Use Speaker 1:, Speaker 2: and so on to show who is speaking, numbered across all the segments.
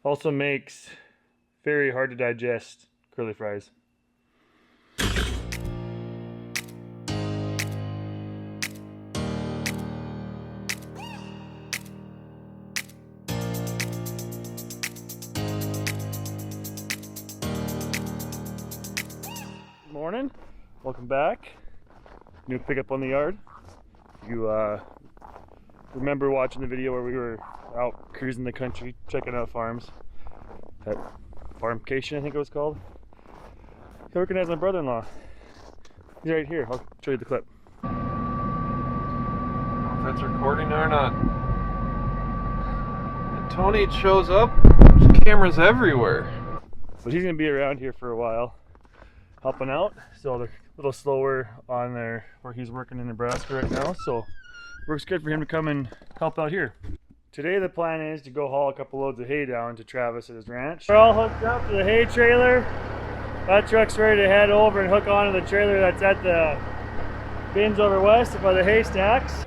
Speaker 1: Also makes very hard to digest curly fries. Morning, welcome back. New pickup on the yard. You remember watching the video where we were out cruising the country, checking out farms. That farmcation, I think it was called. I recognize my brother-in-law. He's right here. I'll show you the clip.
Speaker 2: I don't know if that's recording or not. And Tony shows up, there's cameras everywhere.
Speaker 1: But he's gonna be around here for a while, helping out. So they're a little slower on there where he's working in Nebraska right now. So works good for him to come and help out here. Today the plan is to go haul a couple loads of hay down to Travis at his ranch. We're all hooked up to the hay trailer. That truck's ready to head over and hook onto the trailer that's at the bins over west by the hay stacks.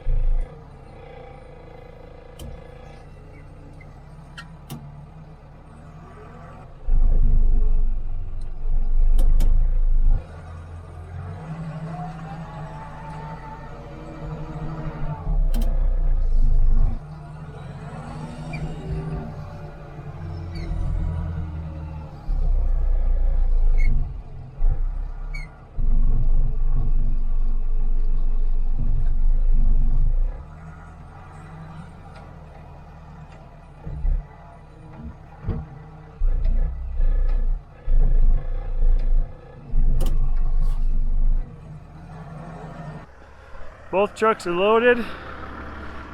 Speaker 1: Both trucks are loaded.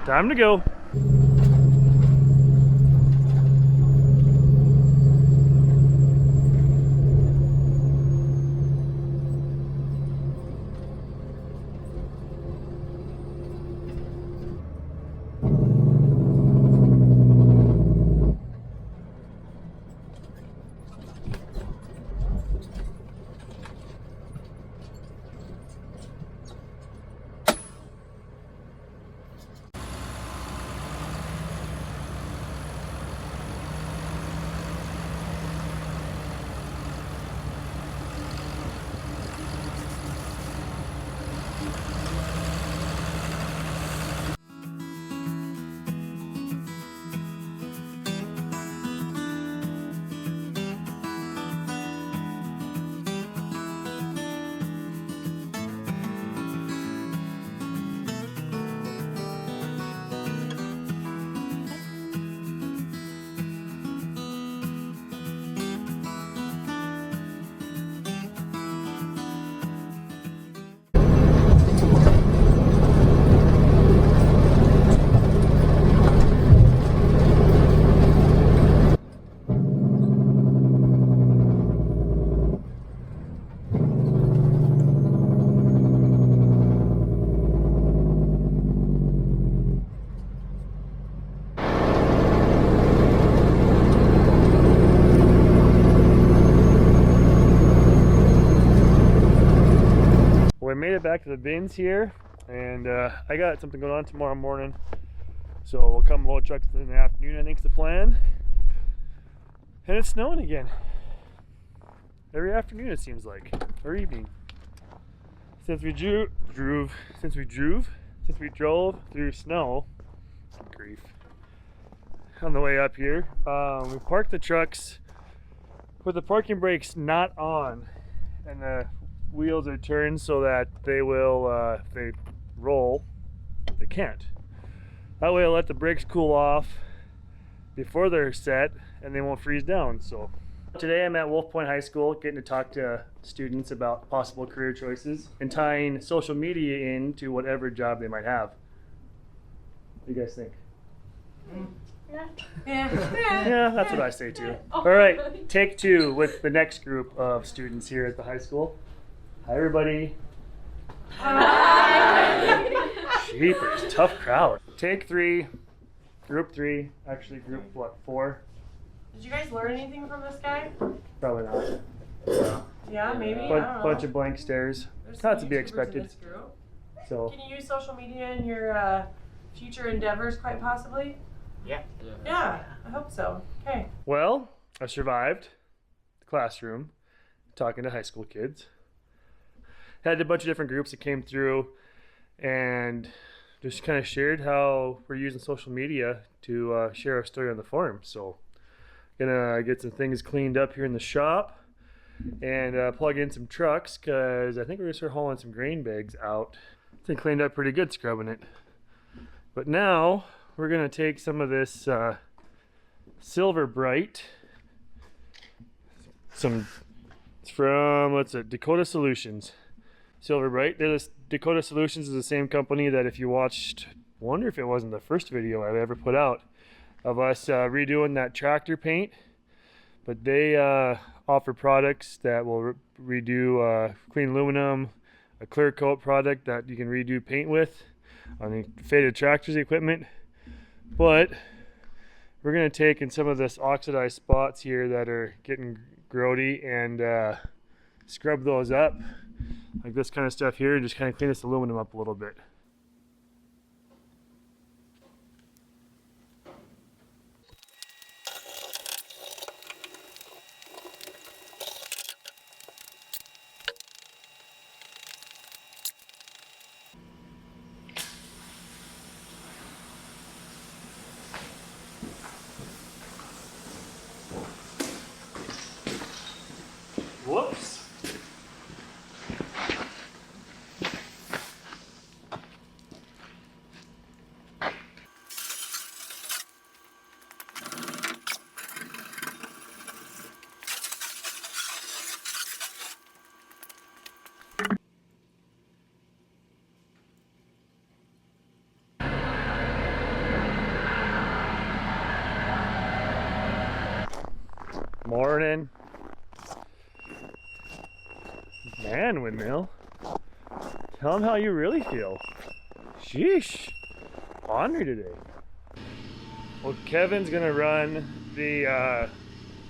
Speaker 1: Time to go. We made it back to the bins here, and I got something going on tomorrow morning, so we'll come load trucks in the afternoon, I think's the plan. And it's snowing again. Every afternoon it seems like, or evening. Since we drove through snow, grief, on the way up here, we parked the trucks with the parking brakes not on, and the wheels are turned so that they will, if they roll, they can't. That way I'll let the brakes cool off before they're set and they won't freeze down. So today I'm at Wolf Point High School getting to talk to students about possible career choices and tying social media into whatever job they might have. What do you guys think? Yeah, that's what I say too. All right, take two with the next group of students here at the high school. Hi, everybody.
Speaker 3: Hi.
Speaker 1: Jeepers, tough crowd. Take three, group three, actually group what, 4?
Speaker 3: Did you guys learn anything from this guy?
Speaker 1: Probably not.
Speaker 3: Yeah, maybe.
Speaker 1: Bunch of blank stares. Not to be expected. So.
Speaker 3: Can you use social media in your future endeavors, quite possibly?
Speaker 4: Yeah.
Speaker 3: Yeah, I hope so. Okay.
Speaker 1: Well, I survived the classroom talking to high school kids. Had a bunch of different groups that came through and just kind of shared how we're using social media to share our story on the farm. So gonna get some things cleaned up here in the shop and plug in some trucks, because I think we're gonna start hauling some grain bags out. I think cleaned up pretty good scrubbing it. But now we're gonna take some of this Silver Bright. It's from, what's it, Dakota Solutions. Silver Bright. Dakota Solutions is the same company that, if you watched, wonder if it wasn't the first video I've ever put out of us redoing that tractor paint. But they offer products that will redo clean aluminum, a clear coat product that you can redo paint with on the faded tractors equipment. But we're going to take in some of this oxidized spots here that are getting grody and scrub those up, like this kind of stuff here, and just kind of clean this aluminum up a little bit. Whoops. Morning. Man, windmill. Tell them how you really feel. Sheesh. Ornery today. Well, Kevin's gonna run the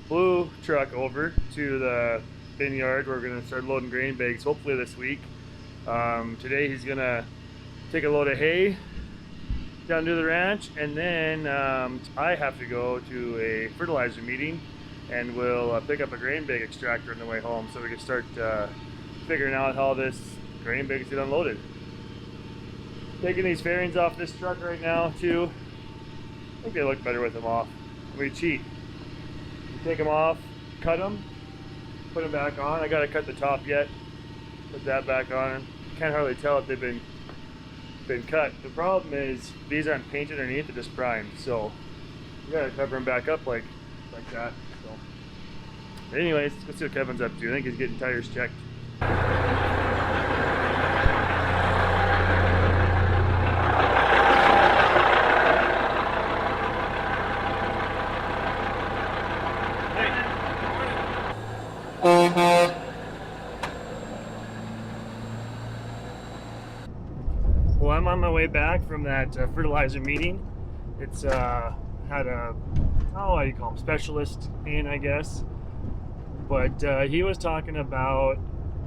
Speaker 1: blue truck over to the vineyard. We're gonna start loading grain bags hopefully this week. Today he's gonna take a load of hay down to the ranch, and then I have to go to a fertilizer meeting, and we'll pick up a grain bag extractor on the way home so we can start figuring out how this grain bags get unloaded. Taking these fairings off this truck right now too. I think they look better with them off. We cheat. You take them off, cut them, put them back on. I gotta cut the top yet. Put that back on. Can't hardly tell if they've been cut. The problem is these aren't painted underneath; they're just primed. So you gotta cover them back up like that. So, anyways, let's see what Kevin's up to. I think he's getting tires checked. Well, I'm on my way back from that fertilizer meeting. It's had a, what do you call him, specialist in, I guess. But he was talking about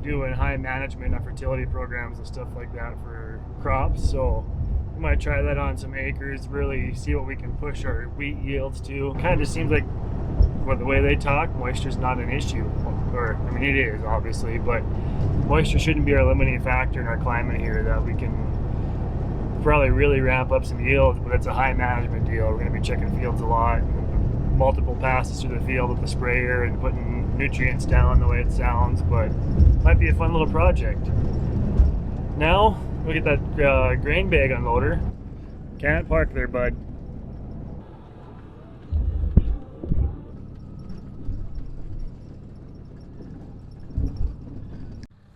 Speaker 1: doing high management of fertility programs and stuff like that for crops. So we might try that on some acres, really see what we can push our wheat yields to. Kind of just seems like, well, the way they talk, moisture's not an issue. Or, I mean, it is, obviously, but moisture shouldn't be our limiting factor in our climate here, that we can probably really ramp up some yields, but it's a high management deal. We're going to be checking fields a lot, multiple passes through the field with the sprayer and putting nutrients down the way it sounds, but might be a fun little project. Now, we'll get that grain bag unloader. Can't park there, bud.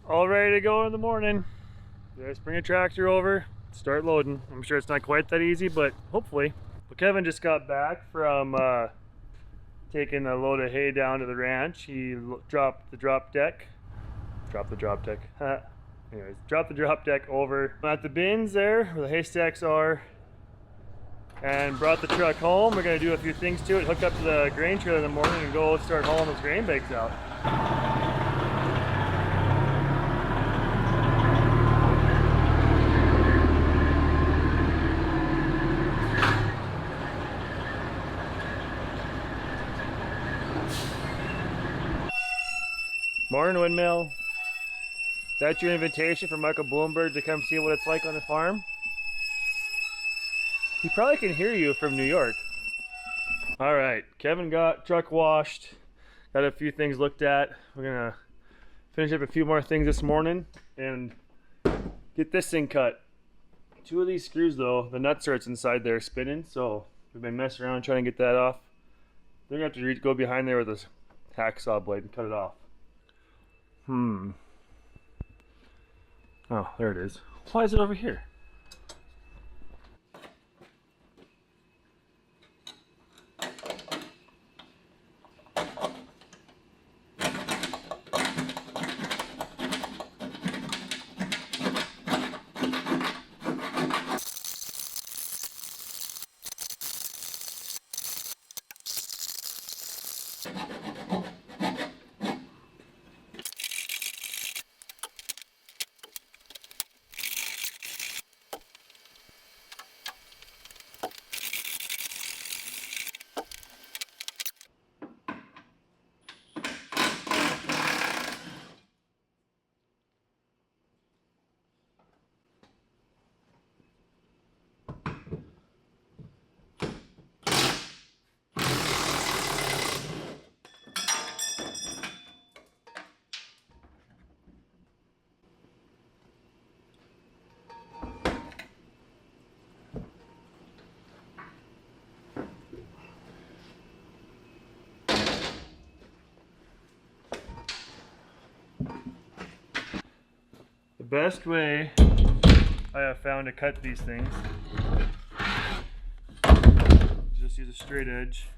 Speaker 1: All ready to go in the morning. Just bring a tractor over, start loading. I'm sure it's not quite that easy, but hopefully. Well, Kevin just got back from taking a load of hay down to the ranch. He dropped the drop deck. Anyways, dropped the drop deck over at the bins there where the haystacks are, and brought the truck home. We're going to do a few things to it, hook up to the grain trailer in the morning, and go start hauling those grain bags out. Morning, windmill. That's your invitation for Michael Bloomberg to come see what it's like on the farm? He probably can hear you from New York. All right, Kevin got truck washed, got a few things looked at. We're gonna finish up a few more things this morning and get this thing cut. Two of these screws though, the nut starts inside there spinning, so we've been messing around trying to get that off. They're gonna have to go behind there with a hacksaw blade and cut it off. Oh, there it is. Why is it over here? The best way I have found to cut these things is just use a straight edge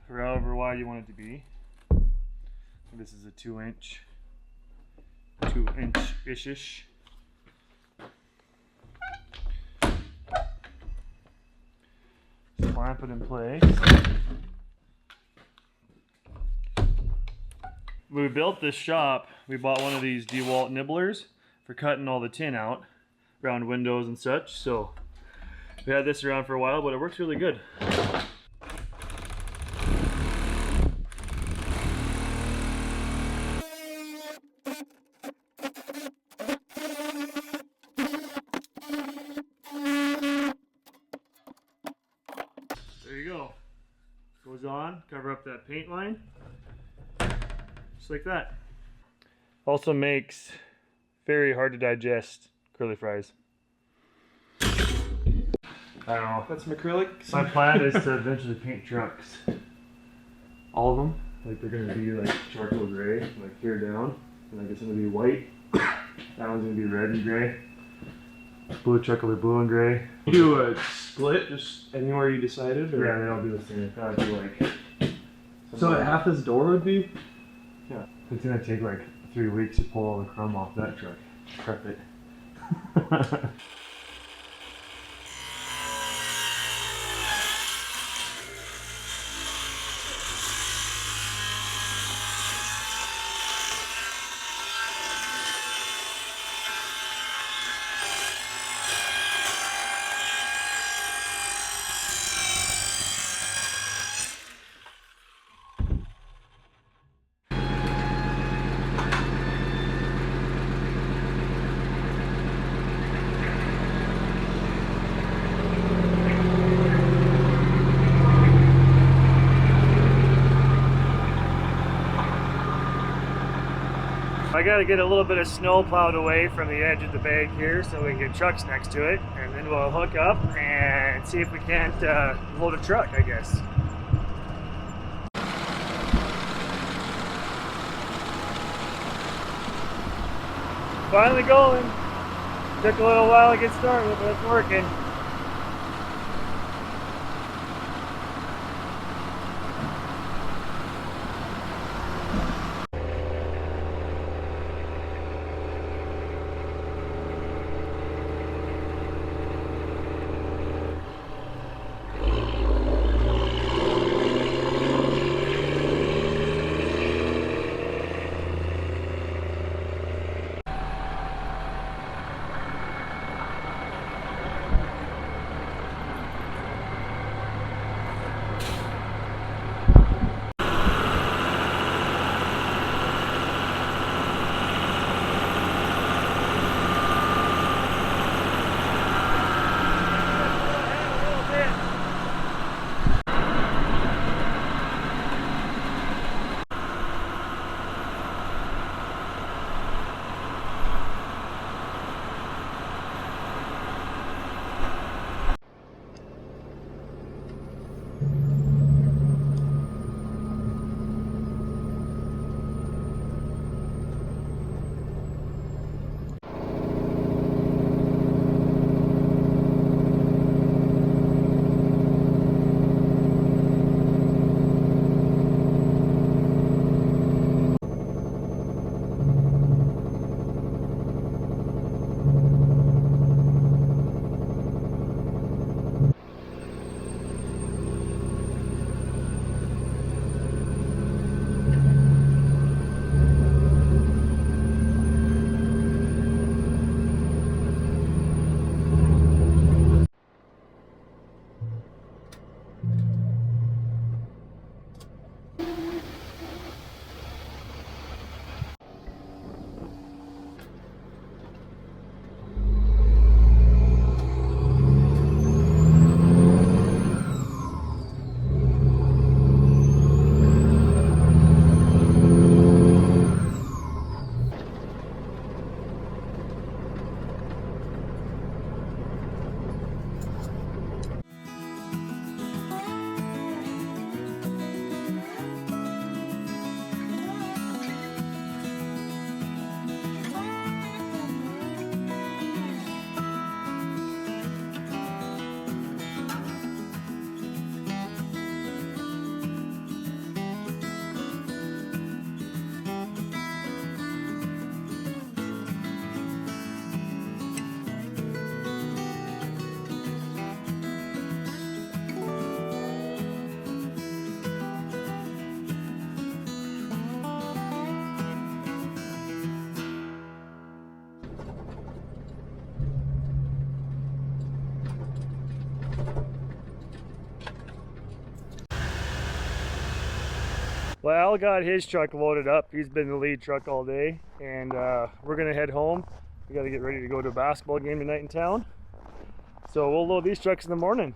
Speaker 1: for however wide you want it to be. This is a 2-inch ish. Clamp it in place. When we built this shop, we bought one of these DeWalt nibblers for cutting all the tin out around windows and such. So we had this around for a while, but it works really good. There you go. Goes on, cover up that paint line. Just like that. Also makes very hard to digest curly fries. I don't know.
Speaker 2: That's some acrylic.
Speaker 1: My plan is to eventually paint trucks. All of them. Like they're gonna be like charcoal gray, like here down. And I guess it's gonna be white. That one's gonna be red and gray. Blue truck will be blue and gray.
Speaker 2: You do a split just anywhere you decided? Or?
Speaker 1: Yeah, they all do the same. That'd be like.
Speaker 2: So half this door would be?
Speaker 1: Yeah. It's gonna take like 3 weeks to pull all the chrome off that truck. Prep it. I gotta get a little bit of snow plowed away from the edge of the bag here so we can get trucks next to it, and then we'll hook up and see if we can't load a truck, I guess. Finally going. Took a little while to get started, but it's working. Well, Al got his truck loaded up. He's been the lead truck all day, and we're gonna head home. We gotta get ready to go to a basketball game tonight in town. So we'll load these trucks in the morning.